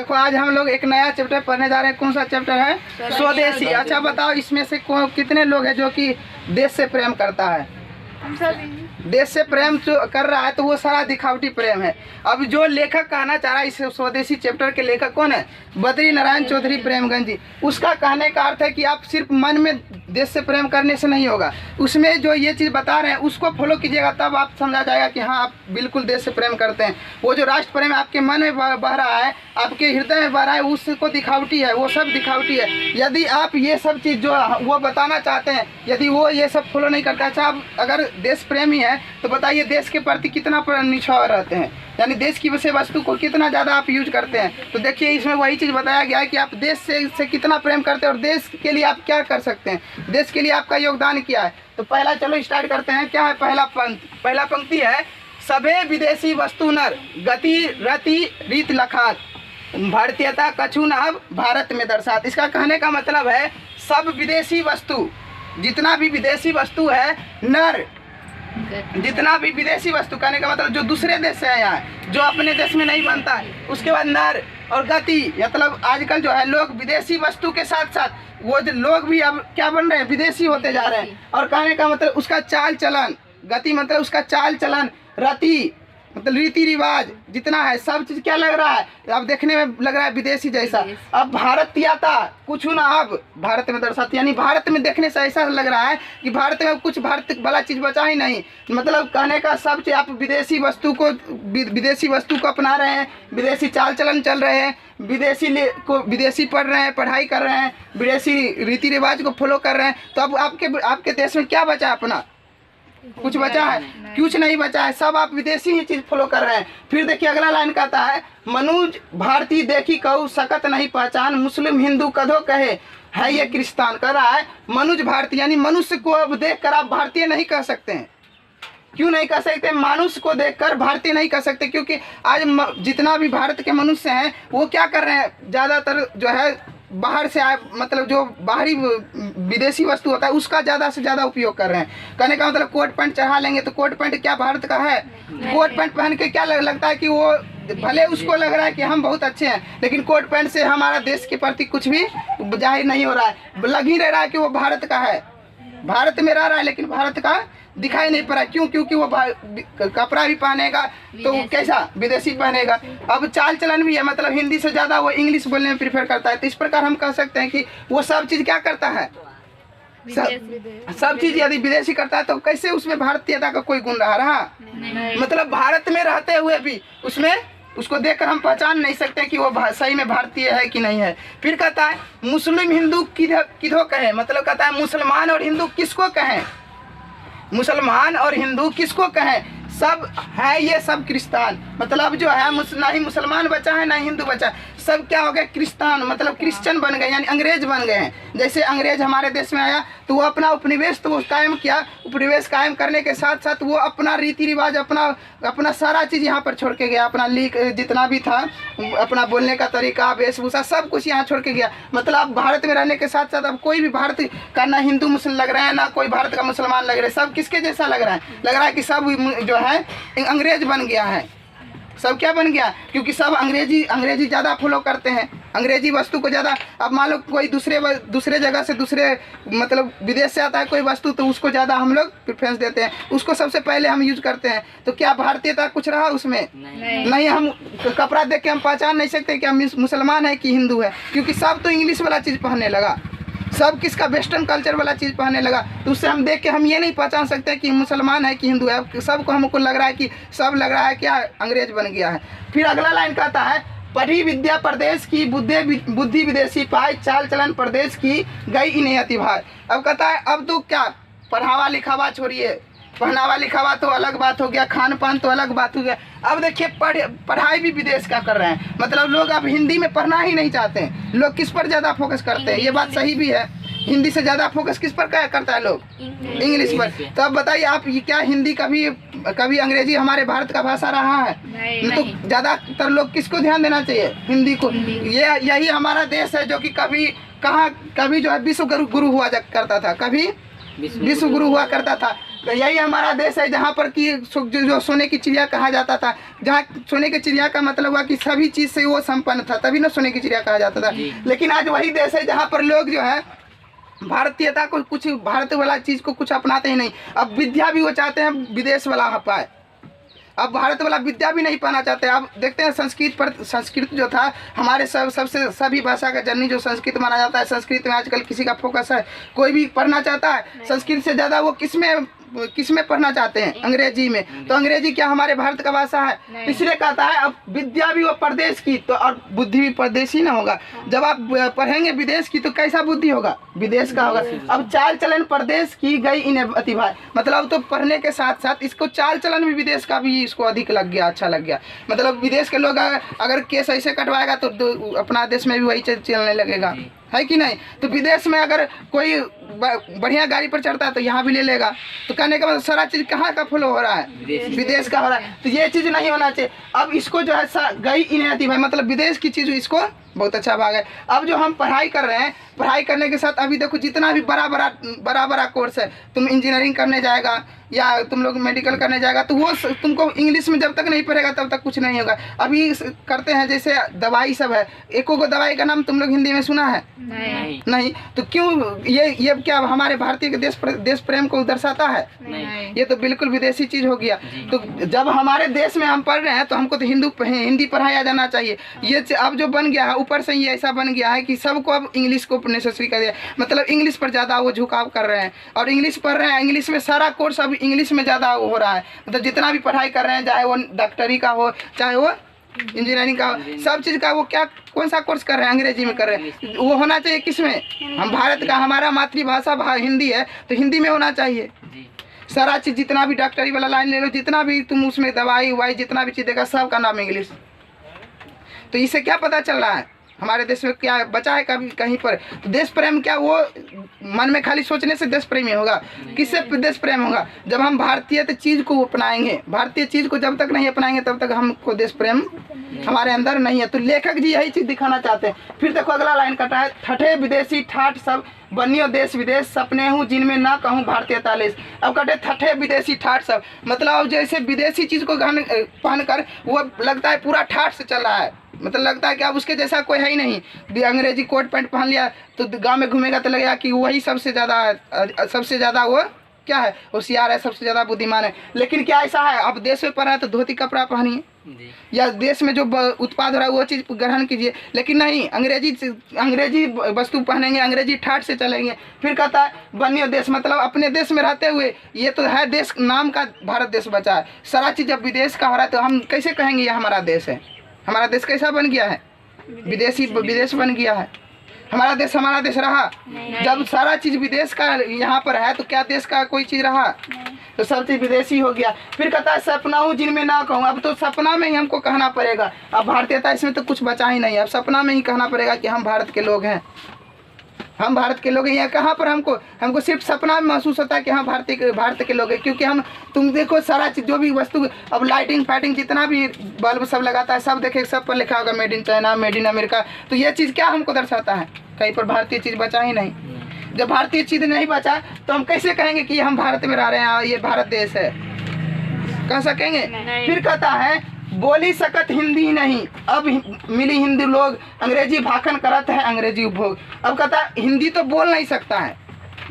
देखो आज हम लोग एक नया चैप्टर पढ़ने जा रहे हैं। कौन सा चैप्टर है? स्वदेशी। अच्छा बताओ, इसमें से कितने लोग हैं जो कि देश से प्रेम करता है? हम सभी। देश से प्रेम जो कर रहा है तो वो सारा दिखावटी प्रेम है। अब जो लेखक कहना चाह रहा है, इस स्वदेशी चैप्टर के लेखक कौन है? बद्री नारायण चौधरी प्रेमगंज जी। उसका कहने का अर्थ है कि आप सिर्फ मन में देश से प्रेम करने से नहीं होगा, उसमें जो ये चीज़ बता रहे हैं उसको फॉलो कीजिएगा, तब आप समझा जाएगा कि हाँ आप बिल्कुल देश से प्रेम करते हैं। वो जो राष्ट्र प्रेम आपके मन में बह रहा है, आपके हृदय में बह रहा है, उसको दिखावटी है, वो सब दिखावटी है। यदि आप ये सब चीज़ जो वो बताना चाहते हैं, यदि वो ये सब फॉलो नहीं करता, अच्छा आप अगर देश प्रेमी है तो बताइए देश के प्रति कितना निछावर रहते हैं, यानी देश की विषय वस्तु को कितना ज़्यादा आप यूज करते हैं। तो देखिए इसमें वही चीज़ बताया गया है कि आप देश से कितना प्रेम करते हैं और देश के लिए आप क्या कर सकते हैं, देश के लिए आपका योगदान क्या है। तो पहला चलो स्टार्ट करते हैं। क्या है पहला पंक्ति है, सबे विदेशी वस्तु नर गति रति रीत लखात भारतीयता कछु न अब भारत में दर्शात। इसका कहने का मतलब है सब विदेशी वस्तु, जितना भी विदेशी वस्तु है, नर जितना भी विदेशी वस्तु, कहने का मतलब जो दूसरे देश से आया है, जो अपने देश में नहीं बनता है, उसके बाद नर और गति, मतलब आजकल जो है लोग विदेशी वस्तु के साथ साथ वो जो लोग भी अब क्या बन रहे हैं, विदेशी होते जा रहे हैं। और कहने का मतलब उसका चाल चलन, गति मतलब उसका चाल चलन, रति मतलब रीति रिवाज जितना है सब चीज़ क्या लग रहा है, अब देखने में लग रहा है विदेशी जैसा। अब भारतीयता कुछ ना अब भारत में दर्शाती, यानी भारत में देखने से ऐसा लग रहा है कि भारत में कुछ भारत वाला चीज़ बचा ही नहीं। मतलब कहने का सब चीज़ आप विदेशी वस्तु को अपना रहे हैं, विदेशी चाल चलन चल रहे हैं, विदेशी पढ़ रहे हैं, पढ़ाई कर रहे हैं, विदेशी रीति रिवाज को फॉलो कर रहे हैं। तो अब आपके देश में क्या बचा? अपना कुछ बचा है? कुछ नहीं बचा है, सब आप विदेशी ही चीज फॉलो कर रहे हैं। फिर देखिए अगला लाइन कहता है, मनुज भारती देखी कहू सकत नहीं पहचान मुस्लिम हिंदू कधो कहे है ये क्रिस्तान। कर रहा है मनुज भारती, यानी मनुष्य को अब देख कर आप भारतीय नहीं कह सकते हैं। क्यों नहीं कह सकते? मनुष्य को देखकर भारतीय नहीं कह सकते, क्योंकि आज जितना भी भारत के मनुष्य हैं वो क्या कर रहे हैं, ज़्यादातर जो है बाहर से आए, मतलब जो बाहरी विदेशी वस्तु होता है उसका ज़्यादा से ज़्यादा उपयोग कर रहे हैं। कहने का मतलब कोट पैंट चढ़ा लेंगे तो कोट पैंट क्या भारत का है? कोट पैंट पहन के क्या लगता है कि वो भले उसको लग रहा है कि हम बहुत अच्छे हैं, लेकिन कोट पैंट से हमारा देश के प्रति कुछ भी जाहिर नहीं हो रहा है, लग ही रह रहा है कि वो भारत का है, भारत में रह रहा है, लेकिन भारत का दिखाई नहीं पड़ रहा। क्यों? क्योंकि वो कपड़ा भी पहनेगा तो कैसा विदेशी पहनेगा। अब चाल चलन भी है, मतलब हिंदी से ज़्यादा वो इंग्लिश बोलने में प्रीफर करता है। तो इस प्रकार हम कह सकते हैं कि वो सब चीज़ क्या करता है, सब चीज़ यदि विदेशी करता है तो कैसे उसमें भारतीयता का कोई गुण रहा? मतलब भारत में रहते हुए भी उसको देखकर हम पहचान नहीं सकते कि वो सही में भारतीय है कि नहीं है। फिर कहता है मुस्लिम हिंदू किधो कहे, मतलब कहता है मुसलमान और हिंदू किसको कहें, मुसलमान और हिंदू किसको कहें, सब है ये सब क्रिस्तान। मतलब जो है ना ही मुसलमान बचा है ना ही हिंदू बचा, सब क्या हो गए क्रिस्तान, मतलब क्रिश्चियन बन गए, यानी अंग्रेज बन गए हैं। जैसे अंग्रेज हमारे देश में आया तो वो अपना उपनिवेश तो कायम किया, उपनिवेश कायम करने के साथ साथ वो अपना रीति रिवाज अपना सारा चीज़ यहाँ पर छोड़ के गया, अपना जितना भी था, अपना बोलने का तरीका, वेशभूषा, सब कुछ यहाँ छोड़ के गया। मतलब भारत में रहने के साथ साथ अब कोई भी भारत का ना हिंदू मुस्लिम लग रहे हैं, ना कोई भारत का मुसलमान लग रहे हैं, सब किसके जैसा लग रहा है? लग रहा है कि सब जो है अंग्रेज बन गया है। सब क्या बन गया? क्योंकि सब अंग्रेजी ज़्यादा फॉलो करते हैं, अंग्रेजी वस्तु को ज़्यादा। अब मान लो कोई दूसरे जगह से, दूसरे मतलब विदेश से आता है कोई वस्तु, तो उसको ज़्यादा हम लोग प्रेफरेंस देते हैं, उसको सबसे पहले हम यूज करते हैं। तो क्या भारतीयता कुछ रहा उसमें? नहीं। हम कपड़ा देख के हम पहचान नहीं सकते कि हम मुसलमान है कि हिंदू है, क्योंकि सब तो इंग्लिश वाला चीज़ पहनने लगा, सब किसका वेस्टर्न कल्चर वाला चीज़ पहनने लगा। तो उससे हम देख के हम ये नहीं पहचान सकते कि मुसलमान है कि हिंदू है। सबको हमको लग रहा है कि सब लग रहा है क्या अंग्रेज बन गया है। फिर अगला लाइन कहता है, पढ़ी विद्या प्रदेश की बुद्धि विदेशी पाए चाल चलन प्रदेश की गई इन्हें अति भार। अब कहता है अब तो क्या पढ़ावा लिखावा छोड़िए, पहनावा लिखावा तो अलग बात हो गया, खान पान तो अलग बात हो गया। अब देखिए पढ़ाई भी विदेश का कर रहे हैं, मतलब लोग अब हिंदी में पढ़ना ही नहीं चाहते हैं। लोग किस पर ज़्यादा फोकस करते हैं? ये बात सही भी है, हिंदी से ज़्यादा फोकस किस पर करता है लोग? इंग्लिश पर। तो अब बताइए आप, ये क्या हिंदी कभी अंग्रेजी हमारे भारत का भाषा रहा है? नहीं। तो ज़्यादातर लोग किसको ध्यान देना चाहिए? हिंदी को। यही हमारा देश है जो कि कभी जो है विश्व गुरु हुआ करता था, कभी विश्व गुरु हुआ करता था। तो यही हमारा देश है जहाँ पर कि जो सोने की चिड़िया कहा जाता था, जहाँ सोने की चिड़िया का मतलब हुआ कि सभी चीज़ से वो संपन्न था, तभी ना सोने की चिड़िया कहा जाता था। लेकिन आज वही देश है जहाँ पर लोग जो है भारतीयता को, कुछ भारत वाला चीज़ को कुछ अपनाते ही नहीं। अब विद्या भी वो चाहते हैं विदेश वाला पाए, अब भारत वाला विद्या भी नहीं पाना चाहते। अब देखते हैं संस्कृत जो था हमारे सबसे सभी भाषा का जननी जो संस्कृत माना जाता है, संस्कृत में आजकल किसी का फोकस है, कोई भी पढ़ना चाहता है संस्कृत से ज़्यादा वो किसमें पढ़ना चाहते हैं, अंग्रेजी में। तो अंग्रेजी क्या हमारे भारत का भाषा है? इसलिए कहता है अब विद्या भी वो प्रदेश की तो और बुद्धि भी प्रदेशी ना होगा। जब आप पढ़ेंगे विदेश की तो कैसा बुद्धि होगा? विदेश का होगा। अब चाल चलन प्रदेश की गई इन्हें अतिभाय, मतलब तो पढ़ने के साथ साथ इसको चाल चलन भी विदेश का भी इसको अधिक लग गया, अच्छा लग गया। मतलब विदेश के लोग अगर केस ऐसे कटवाएगा तो अपना देश में भी वही चलने लगेगा, है कि नहीं? तो विदेश में अगर कोई बढ़िया गाड़ी पर चढ़ता है तो यहाँ भी ले लेगा। तो कहने का मतलब सारा चीज़ कहाँ का फॉलो हो रहा है? विदेश का हो रहा है। तो ये चीज़ नहीं होना चाहिए। अब इसको जो है गई इन्हें भाई, मतलब विदेश की चीज़ इसको बहुत अच्छा भाग है। अब जो हम पढ़ाई कर रहे हैं, पढ़ाई करने के साथ अभी देखो जितना भी बड़ा कोर्स है, तुम इंजीनियरिंग करने जाएगा या तुम लोग मेडिकल करने जाएगा तो वो तुमको इंग्लिश में जब तक नहीं पढ़ेगा तब तक कुछ नहीं होगा। अभी करते हैं जैसे दवाई सब है, एको को दवाई का नाम तुम लोग हिंदी में सुना है? नहीं। तो क्यों ये क्या हमारे भारतीय के देश प्रेम को दर्शाता है? नहीं। ये तो बिल्कुल विदेशी चीज़ हो गया। तो जब हमारे देश में हम पढ़ रहे हैं तो हमको तो हिंदी पढ़ाया जाना चाहिए। ये अब जो बन गया है ऊपर से ये ऐसा बन गया है कि सबको अब इंग्लिश को नेसेसरी कर दिया, मतलब इंग्लिश पर ज़्यादा वो झुकाव कर रहे हैं और इंग्लिश पढ़ रहे हैं। इंग्लिश में सारा कोर्स अब इंग्लिश में ज़्यादा हो रहा है। मतलब जितना भी पढ़ाई कर रहे हैं, चाहे वो डॉक्टरी का हो चाहे वो इंजीनियरिंग का, सब चीज़ का वो कौन सा कोर्स कर रहे हैं? अंग्रेजी में कर रहे हैं। वो होना चाहिए किस में? हम भारत का, हमारा मातृभाषा हिंदी है तो हिंदी में होना चाहिए। सारा चीज़ जितना भी डॉक्टरी वाला लाइन ले लो, जितना भी तुम उसमें दवाई वाई जितना भी चीज़ देगा सब का नाम इंग्लिश। तो इससे क्या पता चल रहा है हमारे देश में क्या बचा है कभी कहीं पर? तो देश प्रेम क्या वो मन में खाली सोचने से देश प्रेमी होगा? किससे देश प्रेम होगा? जब हम भारतीय चीज़ को अपनाएंगे। भारतीय चीज़ को जब तक नहीं अपनाएंगे तब तक हमको देश प्रेम हमारे अंदर नहीं है। तो लेखक जी यही चीज़ दिखाना चाहते हैं। फिर देखो अगला लाइन कटा है, ठठे विदेशी ठाठ सब बनियो देश विदेश सपने हूँ जिनमें ना कहूँ भारतीय तालेश। अब कहते ठठे विदेशी ठाठ सब, मतलब जैसे विदेशी चीज़ को पहन कर वो लगता है पूरा ठाठ से चल रहा है, मतलब लगता है कि अब उसके जैसा कोई है ही नहीं। अंग्रेजी कोट पैंट पहन लिया तो गांव में घूमेगा तो लगेगा कि वही सबसे ज़्यादा वो क्या है, होशियार है, सबसे ज़्यादा बुद्धिमान है। लेकिन क्या ऐसा है? अब देश में पढ़ा है तो धोती कपड़ा पहनिए या देश में जो उत्पाद हो रहा है वो चीज़ ग्रहण कीजिए। लेकिन नहीं, अंग्रेजी वस्तु पहनेंगे, अंग्रेजी ठाठ से चलेंगे। फिर कहता है बनियो देश, मतलब अपने देश में रहते हुए ये तो है देश नाम का भारत देश बचा है। सारा चीज़ जब विदेश का हो रहा है तो हम कैसे कहेंगे ये हमारा देश है? हमारा देश कैसा बन गया है? विदेश बन गया है। हमारा देश रहा? जब सारा चीज़ विदेश का यहाँ पर है तो क्या देश का कोई चीज़ रहा? तो सब चीज़ विदेशी हो गया। फिर कहता है सपना हूँ जिनमें ना कहूँ। अब तो सपना में ही हमको कहना पड़ेगा। अब भारतीयता इसमें तो कुछ बचा ही नहीं। अब सपना में ही कहना पड़ेगा कि हम भारत के लोग हैं, हम भारत के लोग हैं। यहाँ कहाँ पर हमको सिर्फ सपना में महसूस होता है कि हाँ भारत के लोग हैं, क्योंकि तुम देखो सारा चीज़ जो भी वस्तु, अब लाइटिंग फाइटिंग जितना भी बल्ब सब लगाता है सब देखे सब पर लिखा होगा made in China, made in America. तो ये चीज़ क्या हमको दर्शाता है? कहीं पर भारतीय चीज़ बचा ही नहीं। जब भारतीय चीज़ नहीं बचा तो हम कैसे कहेंगे कि हम भारत में रह रहे हैं, ये भारत देश है? कह सकेंगे? फिर कहता है बोली सकत हिंदी नहीं, अब मिली हिंदी लोग अंग्रेजी भाषण करत है अंग्रेजी उपभोग। अब कहता हिंदी तो बोल नहीं सकता है।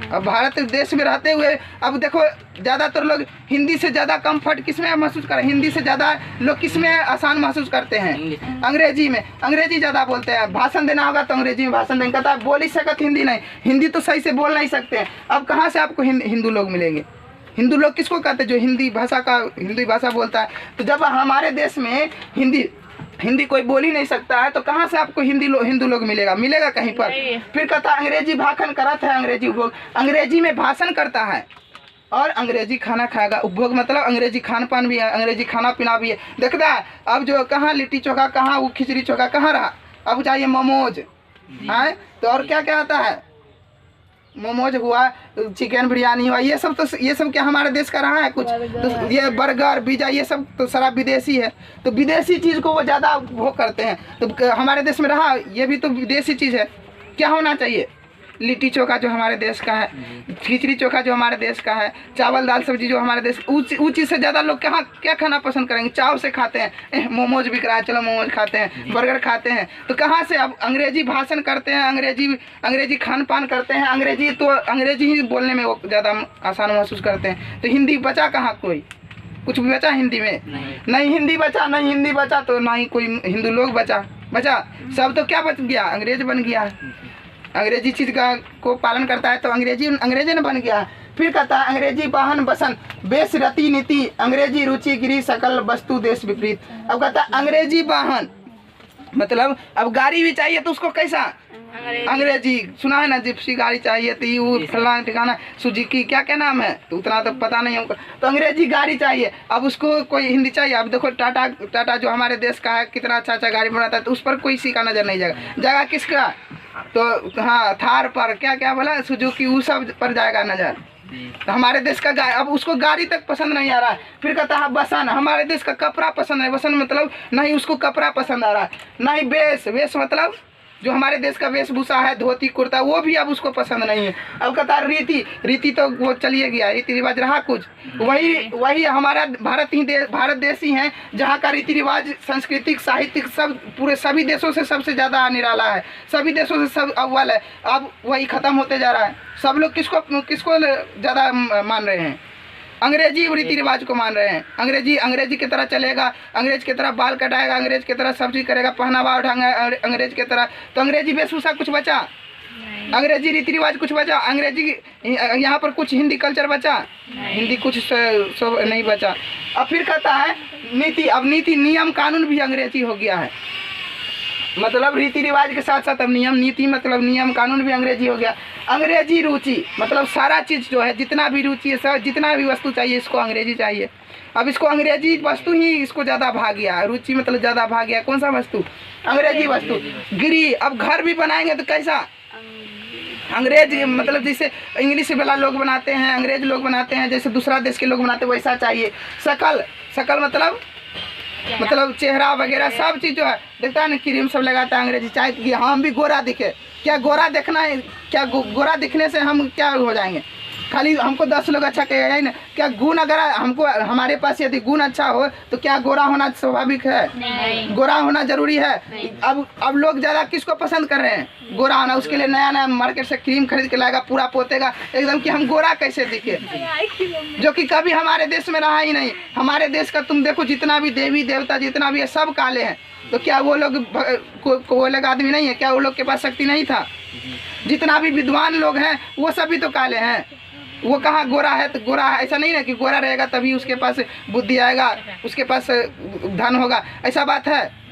अब भारत देश में रहते हुए अब देखो ज़्यादातर लोग हिंदी से ज़्यादा कम्फर्ट किस में महसूस करें? हिंदी से ज़्यादा लोग किस में आसान महसूस करते हैं? अंग्रेजी में। अंग्रेजी ज़्यादा बोलते हैं। भाषण देना होगा तो अंग्रेजी में भाषण देंगे। कहता है बोली सकत हिंदी नहीं, हिंदी तो सही से बोल नहीं सकते। अब कहाँ से आपको हिंदू लोग मिलेंगे? हिंदू लोग किसको कहते हैं? जो हिंदी भाषा बोलता है। तो जब हमारे देश में हिंदी कोई बोल ही नहीं सकता है तो कहाँ से आपको हिंदू लोग मिलेगा कहीं पर? फिर कहता है अंग्रेजी भाषण करत है अंग्रेजी उपभोग, अंग्रेजी में भाषण करता है और अंग्रेजी खाना खाएगा। उपभोग मतलब अंग्रेजी खान पान भी है, अंग्रेजी खाना पीना भी है। देखता है अब जो कहाँ लिट्टी चोखा, कहाँ वो खिचड़ी चोखा कहाँ रहा? अब चाहिए मोमोज है तो और क्या क्या आता है? मोमोज हुआ, चिकन बिरयानी हुआ, ये सब क्या हमारे देश का रहा है कुछ? तो ये बर्गर पिज्जा ये सब तो सारा विदेशी है। तो विदेशी चीज़ को वो ज़्यादा वो करते हैं। तो हमारे देश में रहा? ये भी तो विदेशी चीज़ है। क्या होना चाहिए? लिट्टी चोखा जो हमारे देश का है, खिचड़ी चोखा जो हमारे देश का है, चावल दाल सब्जी जो हमारे देश, उस चीज़ से ज़्यादा लोग कहाँ क्या खाना पसंद करेंगे? चाव से खाते हैं, मोमोज बिक रहा है, चलो मोमोज खाते हैं, बर्गर खाते हैं। तो कहाँ से अब अंग्रेजी भाषण करते हैं, अंग्रेजी खान पान करते हैं, अंग्रेजी ही बोलने में वो ज़्यादा आसान महसूस करते हैं। तो हिंदी बचा कहाँ? कोई कुछ भी बचा हिंदी में? नहीं हिंदी बचा तो ना ही कोई हिंदू लोग बचा। सब तो क्या बच गया? अंग्रेज बन गया। अंग्रेजी चीज़ का को पालन करता है तो अंग्रेजी ने बन गया। फिर कहता है अंग्रेजी वाहन बसन बेस रति नीति, अंग्रेजी रुचि गिरी सकल वस्तु देश विपरीत। अब कहता है अंग्रेजी वाहन मतलब अब गाड़ी भी चाहिए तो उसको कैसा? अंग्रेजी। सुना है ना, जिप्सी गाड़ी चाहिए तो ये फलाना ठिकाना सुजुकी क्या नाम है, तो उतना तो पता नहीं हमको। तो अंग्रेजी गाड़ी चाहिए, अब उसको कोई हिंदी चाहिए। अब देखो टाटा जो हमारे देश का है कितना अच्छा गाड़ी बनाता है, तो उस पर कोई सी का नज़र नहीं जाएगा। जाएगा किसका? तो हाँ थार पर क्या बोला, सुजुकी, वो सब पर जाएगा नज़र। तो हमारे देश का अब उसको गाड़ी तक पसंद नहीं आ रहा है। फिर कहता है बसन, हमारे देश का कपड़ा पसंद है। बसन मतलब नहीं उसको कपड़ा पसंद आ रहा है, नहीं वेश मतलब जो हमारे देश का वेशभूषा है, धोती कुर्ता, वो भी अब उसको पसंद नहीं है। अब कहता है रीति तो वो चलिए गया, रीति रिवाज रहा कुछ वही हमारा भारत देश ही है जहाँ का रीति रिवाज, सांस्कृतिक, साहित्यिक सब पूरे सभी देशों से सबसे ज़्यादा निराला है, सभी देशों से सब अव्वल है। अब वही ख़त्म होते जा रहा है। सब लोग किसको ज़्यादा मान रहे हैं? अंग्रेजी रीति रिवाज को मान रहे हैं। अंग्रेजी की तरह चलेगा, अंग्रेज की तरह बाल कटाएगा, अंग्रेज की तरह सब चीज़ करेगा, पहनावा उठाएगा अंग्रेज की तरह। तो अंग्रेजी वेशभूषा कुछ बचा? अंग्रेजी रीति रिवाज कुछ बचा? अंग्रेजी यहाँ पर कुछ हिंदी कल्चर बचा? हिंदी कुछ सब नहीं बचा। अब फिर कहता है नीति, अब नीति नियम कानून भी अंग्रेजी हो गया है। मतलब रीति रिवाज के साथ साथ अब नीति मतलब नियम कानून भी अंग्रेजी हो गया। अंग्रेजी रुचि मतलब सारा चीज़ जो है, जितना भी रुचि है, सब जितना भी वस्तु चाहिए इसको अंग्रेजी चाहिए। अब इसको अंग्रेजी वस्तु ही इसको ज़्यादा भाग गया। रुचि मतलब ज़्यादा भाग गया। कौन सा वस्तु? अंग्रेजी वस्तु। गिरी, अब घर भी बनाएंगे तो कैसा? अंग्रेज मतलब जैसे इंग्लिश वाला लोग बनाते हैं, अंग्रेज लोग बनाते हैं, जैसे दूसरा देश के लोग बनाते हैं वैसा चाहिए। शकल मतलब चेहरा वगैरह सब चीज़ जो है, देखता है ना क्रीम सब लगाता है अंग्रेजी, चाहे कि हम भी गोरा दिखे। क्या गोरा देखना है? क्या गोरा दिखने से हम क्या हो जाएंगे? खाली हमको 10 लोग अच्छा कहेगा ही ना। क्या गुण अगर हमको हमारे पास यदि गुण अच्छा हो तो क्या गोरा होना स्वाभाविक है? नहीं। गोरा होना जरूरी है। अब लोग ज़्यादा किसको पसंद कर रहे हैं? गोरा होना। उसके लिए नया मार्केट से क्रीम खरीद के लाएगा, पूरा पोतेगा एकदम कि हम गोरा कैसे दिखे, जो कि कभी हमारे देश में रहा ही नहीं। हमारे देश का तुम देखो जितना भी देवी देवता जितना भी है सब काले हैं। तो क्या वो लोग आदमी नहीं है? क्या वो लोग के पास शक्ति नहीं था? जितना भी विद्वान लोग हैं वो सभी तो काले हैं। वो कहाँ गोरा है? तो गोरा है ऐसा नहीं ना कि गोरा रहेगा तभी उसके पास बुद्धि आएगा, उसके पास धन होगा, ऐसा बात है?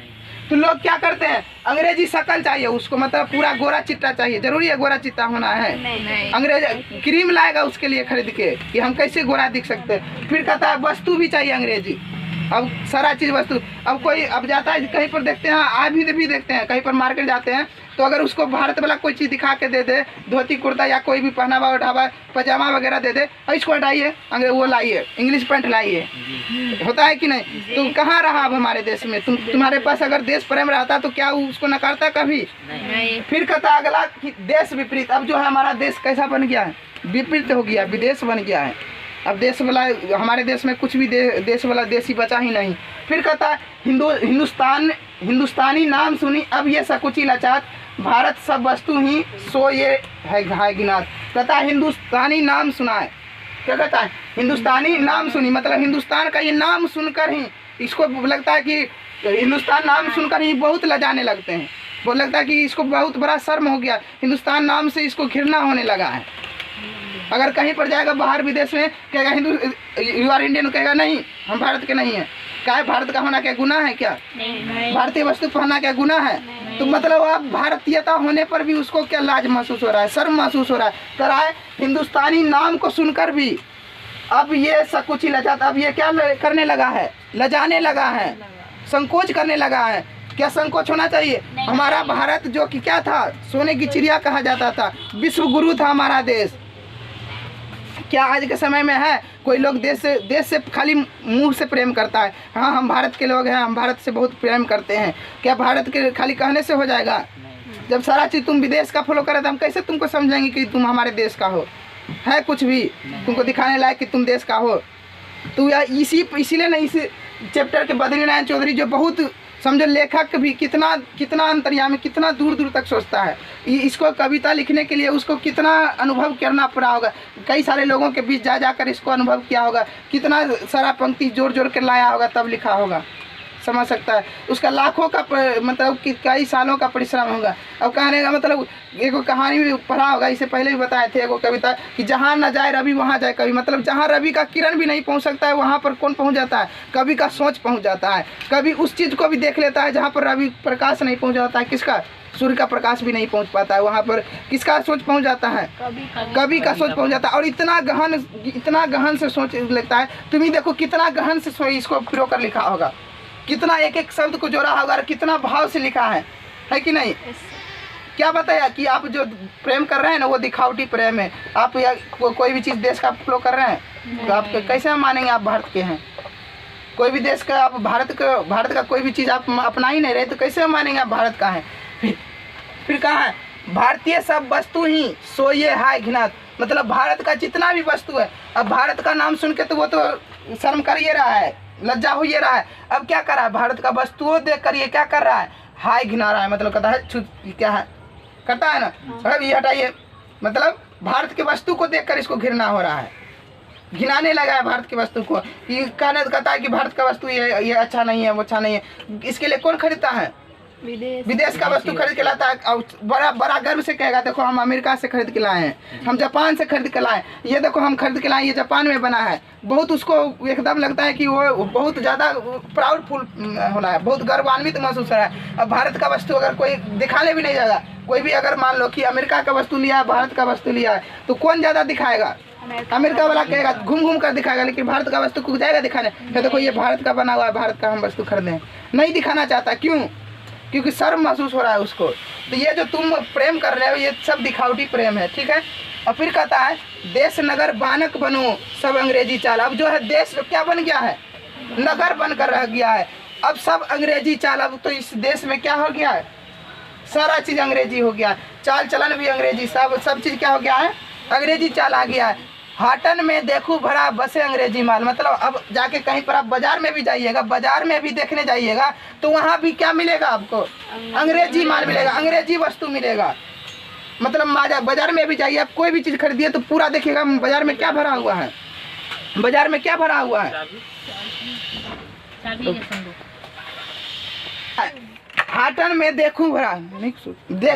तो लोग क्या करते हैं? अंग्रेजी शकल चाहिए उसको, मतलब पूरा गोरा चिट्टा चाहिए। जरूरी है गोरा चिट्टा होना है? नहीं। अंग्रेज क्रीम लाएगा उसके लिए खरीद के कि हम कैसे गोरा दिख सकते हैं। फिर कहता है वस्तु भी चाहिए अंग्रेजी। अब सारा चीज़ वस्तु। अब कोई अब जाता है कहीं पर देखते हैं, आज भी देखते हैं, कहीं पर मार्केट जाते हैं तो अगर उसको भारत वाला कोई चीज़ दिखा के दे दे, धोती कुर्ता या कोई भी पहनावा उठावा पजामा वगैरह दे दे, इसको हटाइए, वो लाइए, इंग्लिश पैंट लाइए, होता है कि नहीं? तो कहाँ रहा अब हमारे देश में? तुम्हारे पास अगर देश प्रेम रहता तो क्या उसको नकारता कभी? नहीं। फिर कहता अगला कि देश विपरीत। अब जो है हमारा देश कैसा बन गया है? विपरीत हो गया, विदेश बन गया है। अब देश वाला हमारे देश में कुछ भी देश वाला देशी बचा ही नहीं। फिर कहता है हिंदुस्तानी नाम सुनी अब ये सकुची लचात, भारत सब वस्तु ही सो ये है गिनात। कहता है हिंदुस्तानी नाम सुना है। क्या कहता है? हिंदुस्तानी नाम सुनी मतलब हिंदुस्तान का ये नाम सुनकर ही इसको लगता है कि हिंदुस्तान नाम सुनकर ही बहुत लजाने लगते हैं। वो लगता है कि इसको बहुत बड़ा शर्म हो गया, हिंदुस्तान नाम से इसको घृणा होने लगा है। अगर कहीं पर जाएगा बाहर विदेश में कहेगा यू आर इंडियन, कहेगा नहीं हम भारत के नहीं हैं। क्या है? भारत का होना क्या गुनाह है? क्या भारतीय वस्तु पहनना क्या गुनाह है? तो मतलब अब भारतीयता होने पर भी उसको क्या लाज महसूस हो रहा है, शर्म महसूस हो रहा है। कर रहा है हिंदुस्तानी नाम को सुनकर भी अब ये सकुची लजात। अब ये क्या करने लगा है? लजाने लगा है, संकोच करने लगा है। क्या संकोच होना चाहिए? हमारा भारत जो कि क्या था, सोने की चिड़िया कहा जाता था, विश्व गुरु था हमारा देश। क्या आज के समय में है? कोई लोग देश से खाली मुंह से प्रेम करता है, हाँ हम भारत के लोग हैं, हम भारत से बहुत प्रेम करते हैं। क्या भारत के खाली कहने से हो जाएगा? जब सारा चीज़ तुम विदेश का फॉलो करे तो हम कैसे तुमको समझेंगे कि तुम हमारे देश का हो? है कुछ भी तुमको दिखाने लायक कि तुम देश का हो? तो यार इसीलिए ना इस चैप्टर के बद्री नारायण चौधरी जो बहुत समझो लेखक भी कितना अंतर्यामी, कितना दूर दूर तक सोचता है। इसको कविता लिखने के लिए उसको कितना अनुभव करना पड़ा होगा, कई सारे लोगों के बीच जा जाकर इसको अनुभव किया होगा, कितना सारा पंक्ति जोड़ जोड़ कर लाया होगा तब लिखा होगा, समझ सकता है। उसका लाखों का मतलब कि कई सालों का परिश्रम होगा। अब कहने का मतलब एक कहानी भी पढ़ा होगा, इससे पहले भी बताए थे एगो कविता कि जहाँ न जाए रवि वहाँ जाए कवि। मतलब जहाँ रवि का किरण भी नहीं पहुँच सकता है वहाँ पर कौन पहुँच जाता है? कवि का सोच पहुँच जाता है। कवि उस चीज़ को भी देख लेता है जहाँ पर रवि प्रकाश नहीं पहुँच जाता है। किसका? सूर्य का प्रकाश भी नहीं पहुँच पाता है वहाँ पर। किसका सोच पहुँच जाता है? कवि का सोच पहुँच जाता है। और इतना गहन से सोच लेता है। तुम ही देखो कितना गहन से इसको पिरो कर लिखा होगा, कितना एक एक शब्द को जोड़ा होगा और कितना भाव से लिखा है कि नहीं? क्या बताया कि आप जो प्रेम कर रहे हैं ना वो दिखावटी प्रेम है। आप या कोई भी चीज़ देश का फ्लो कर रहे हैं तो आप कैसे मानेंगे आप भारत के हैं? कोई भी देश का आप भारत का कोई भी चीज़ आप अपना ही नहीं रहे तो कैसे मानेंगे आप भारत का हैं? फिर कहा है भारतीय सब वस्तु ही सो ये हाय घिनात। मतलब भारत का जितना भी वस्तु है, अब भारत का नाम सुन के तो वो तो शर्म कर ये रहा है, लज्जा हो ये रहा है। अब क्या कर रहा है? भारत का वस्तुओं देख कर ये क्या कर रहा है? हाय घिना रहा है। मतलब कहता है क्या है, करता है ना, अब ये हटाइए। मतलब भारत के वस्तु को देखकर इसको घृणा हो रहा है, घिनाने लगा है भारत की वस्तु को। ये कहता है कि भारत का वस्तु ये अच्छा नहीं है, वो अच्छा नहीं है। इसके लिए कौन खरीदता है? विदेश का वस्तु खरीद के लाता है और बड़ा गर्व से कहेगा देखो हम अमेरिका से खरीद के लाए हैं, हम जापान से खरीद के लाए, ये देखो हम खरीद के लाए, ये जापान में बना है। बहुत उसको एकदम लगता है कि वो बहुत ज़्यादा प्राउडफुल होना है, बहुत गर्वान्वित महसूस हो रहा है। अब भारत का वस्तु अगर कोई दिखाने भी नहीं जाएगा, कोई भी अगर मान लो कि अमेरिका का वस्तु लिया है, भारत का वस्तु लिया है, तो कौन ज़्यादा दिखाएगा? अमेरिका वाला कहेगा, घूम घूम कर दिखाएगा, लेकिन भारत का वस्तु को जाएगा दिखाने, फिर देखो ये भारत का बना हुआ है, भारत का हम वस्तु खरीदें, नहीं दिखाना चाहता। क्यों? क्योंकि शर्म महसूस हो रहा है उसको। तो ये जो तुम प्रेम कर रहे हो ये सब दिखावटी प्रेम है, ठीक है। और फिर कहता है देश नगर बानक बनो सब अंग्रेजी चाल। अब जो है देश क्या बन गया है? नगर बनकर रह गया है। अब सब अंग्रेजी चाल। अब तो इस देश में क्या हो गया है? सारा चीज़ अंग्रेजी हो गया है, चाल चलन भी अंग्रेजी, सब चीज़ क्या हो गया है? अंग्रेजी चाल आ गया है। हाटन में देखूं भरा बसे अंग्रेजी माल। मतलब अब जाके कहीं पर आप बाजार में भी जाइएगा, बाजार में भी देखने जाइएगा तो वहाँ भी क्या मिलेगा आपको? अंग्रेजी माल मिलेगा, अंग्रेजी वस्तु मिलेगा। मतलब बाजार में भी जाइए, आप कोई भी चीज़ खरीदिए तो पूरा देखिएगा बाजार में क्या भरा हुआ है, बाजार में क्या भरा हुआ है। हाटन में देखूं भरा,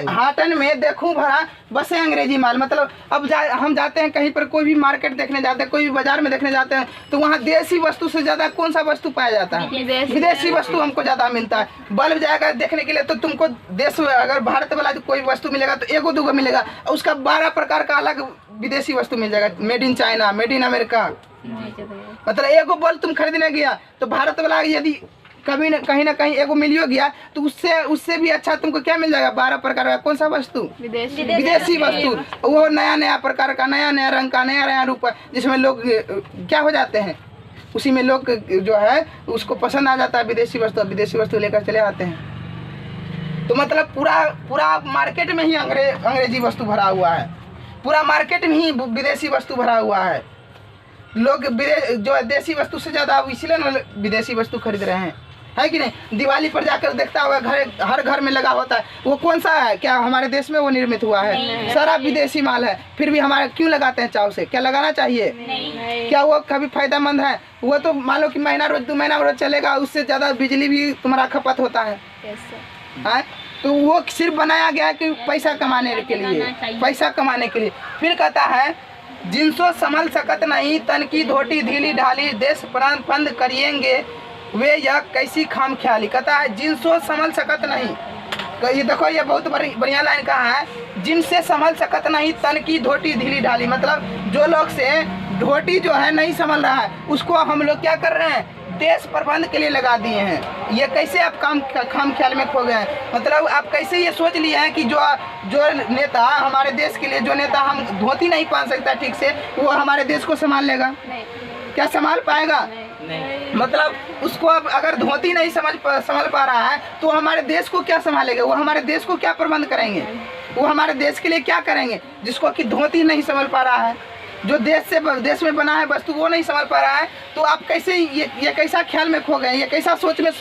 हाटन में देखूं भरा बसे अंग्रेजी माल। मतलब अब हम जाते हैं कहीं पर, कोई भी मार्केट देखने जाते हैं, कोई भी बाजार में देखने जाते हैं, तो वहाँ देसी वस्तु से ज़्यादा कौन सा वस्तु पाया जाता है? विदेशी वस्तु हमको ज़्यादा मिलता है। बल्ब जाएगा देखने के लिए तो तुमको देश अगर भारत वाला कोई वस्तु मिलेगा तो एगो दूगो मिलेगा, उसका 12 प्रकार का अलग विदेशी वस्तु मिल जाएगा, made in China, made in America. मतलब एगो बल्ब तुम खरीदने गया तो भारत वाला यदि कभी कहीं ना कहीं एगो मिलियो गया तो उससे भी अच्छा तुमको क्या मिल जाएगा? 12 प्रकार का कौन सा वस्तु? विदेशी वस्तु। वो नया प्रकार का, नया रंग का, नया रूप का, जिसमें लोग क्या हो जाते हैं, उसी में लोग जो है उसको पसंद आ जाता है विदेशी वस्तु लेकर चले आते हैं। तो मतलब पूरा मार्केट में ही अंग्रेजी वस्तु भरा हुआ है, पूरा मार्केट में ही विदेशी वस्तु भरा हुआ है। लोग जो है देसी वस्तु से ज़्यादा इसलिए विदेशी वस्तु खरीद रहे हैं, है कि नहीं? दिवाली पर जाकर देखता होगा हर घर में लगा होता है, वो कौन सा है? क्या हमारे देश में वो निर्मित हुआ है? सारा विदेशी माल है। फिर भी हमारे क्यों लगाते हैं चाव से? क्या लगाना चाहिए? क्या वो कभी फायदेमंद है? वो तो मान लो कि महीना रोज 2 महीना रोज चलेगा, उससे ज़्यादा बिजली भी तुम्हारा खपत होता है। तो वो सिर्फ बनाया गया है कि पैसा कमाने के लिए, पैसा कमाने के लिए। फिर कहता है जिनसो संभल सकत नहीं, तन की धोटी ढीली ढाली, देश प्राण पंद करिएंगे वे यह कैसी खाम ख्याली। कहता है जिनसो संभल सकत नहीं। ये देखो ये बहुत बढ़िया लाइन कहा है, जिनसे संभल सकत नहीं, तन की धोटी ढीली ढाली। मतलब जो लोग से धोटी जो है नहीं संभल रहा है उसको हम लोग क्या कर रहे हैं? देश प्रबंध के लिए लगा दिए हैं। ये कैसे आप खाम ख्याल में खो गए हैं? मतलब आप कैसे ये सोच लिए हैं कि जो नेता हमारे देश के लिए, जो नेता हम धोती नहीं पहन सकता ठीक से, वो हमारे देश को संभाल लेगा? क्या संभाल पाएगा? मतलब उसको अब अगर धोती नहीं संभल पा रहा है तो हमारे देश को क्या संभालेगा, वो हमारे देश को क्या प्रबंध करेंगे, वो हमारे देश के लिए क्या करेंगे, जिसको कि धोती नहीं संभल पा रहा है, जो देश में बना है वस्तु वो नहीं संभल पा रहा है। तो आप कैसे ये कैसा ख्याल में खो गए, ये कैसा सोच में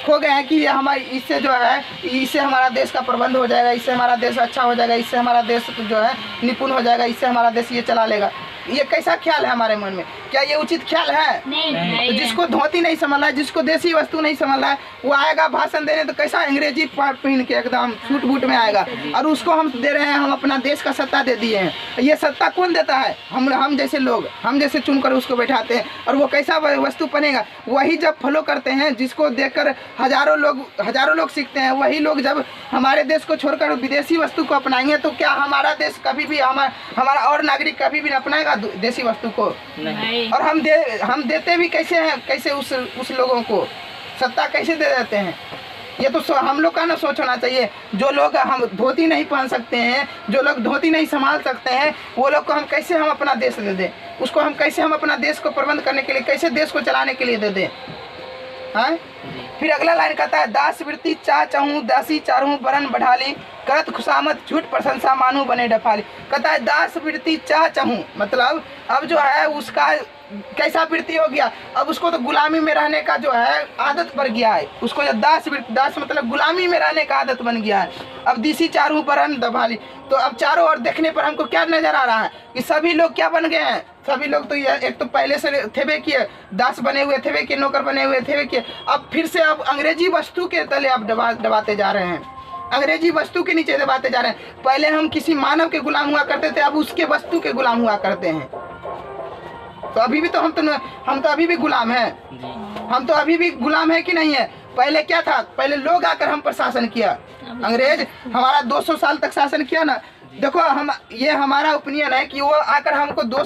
खो गए हैं कि ये हमारी इससे जो है इससे हमारा देश का प्रबंध हो जाएगा, इससे हमारा देश अच्छा हो जाएगा, इससे हमारा देश जो है निपुण हो जाएगा, इससे हमारा देश ये चला लेगा। ये कैसा ख्याल है हमारे मन में, क्या ये उचित ख्याल है? नहीं। तो जिसको धोती नहीं संभल रहा है, जिसको देसी वस्तु नहीं संभल रहा है, वो आएगा भाषण देने तो कैसा अंग्रेजी पहन के एकदम सूट बूट में आएगा, और उसको हम दे रहे हैं, हम अपना देश का सत्ता दे दिए हैं। ये सत्ता कौन देता है? हम जैसे लोग, हम जैसे चुनकर उसको बैठाते हैं, और वो कैसा वस्तु बनेगा? वही जब फॉलो करते हैं, जिसको देखकर हजारों लोग सीखते हैं, वही लोग जब हमारे देश को छोड़कर विदेशी वस्तु को अपनाएंगे तो क्या हमारा देश कभी भी हमारा और नागरिक कभी भी अपनाएगा देसी वस्तु को? नहीं। और हम देते भी कैसे हैं, कैसे उस लोगों को सत्ता कैसे दे देते हैं? ये तो हम लोग का ना सोच होना चाहिए। जो लोग हम धोती नहीं पहन सकते हैं, जो लोग धोती नहीं संभाल सकते हैं, वो लोग को हम कैसे हम अपना देश दे दें? उसको हम कैसे हम अपना देश को प्रबंध करने के लिए, कैसे देश को चलाने के लिए दे दें? हाँ? फिर अगला लाइन कहता है, दास वृत्ति चाह चाहूँ दासी चारूँ बरन बढ़ाली, करत खुशामत झूठ प्रशंसा मानू बने डफाली। कहता है दास वृत्ति चाह चाहूँ, मतलब अब जो है उसका कैसा वृत्ति हो गया, अब उसको तो गुलामी में रहने का जो है आदत पड़ गया है। उसको जब दास मतलब गुलामी में रहने का आदत बन गया है। अब दिसी चारों बरन दबाली, तो अब चारों ओर देखने पर हमको क्या नजर आ रहा है कि सभी लोग क्या बन गए हैं? सभी लोग तो एक तो पहले से थे किए दास बने हुए थे किए, नौकर बने हुए थे किए, अब फिर से अब अंग्रेजी वस्तु के तले अब दबाते जा रहे हैं, अंग्रेजी वस्तु के नीचे दबाते जा रहे हैं। पहले हम किसी मानव के गुलाम हुआ करते थे, अब उसके वस्तु के गुलाम हुआ करते हैं। तो अभी भी तो हम तो अभी भी गुलाम हैं, हम तो अभी भी गुलाम है कि नहीं है? पहले क्या था? पहले लोग आकर हम पर शासन किया, अंग्रेज हमारा 200 साल तक शासन किया ना। देखो ये हमारा ओपिनियन है कि वो आकर हमको 2